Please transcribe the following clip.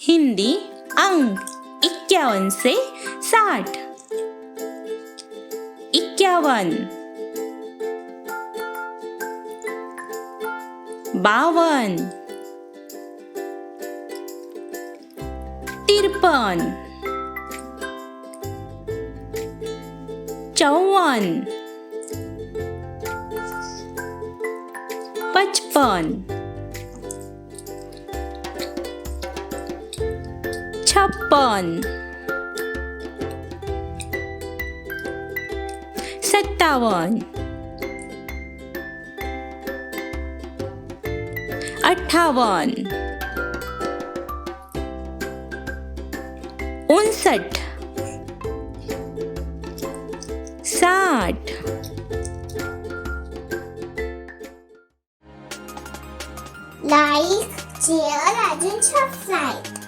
हिंदी अंक 51 से 60. 51, 52, 53, 54, 55, 56, 57, 58, 59, 60. Like, share and subscribe.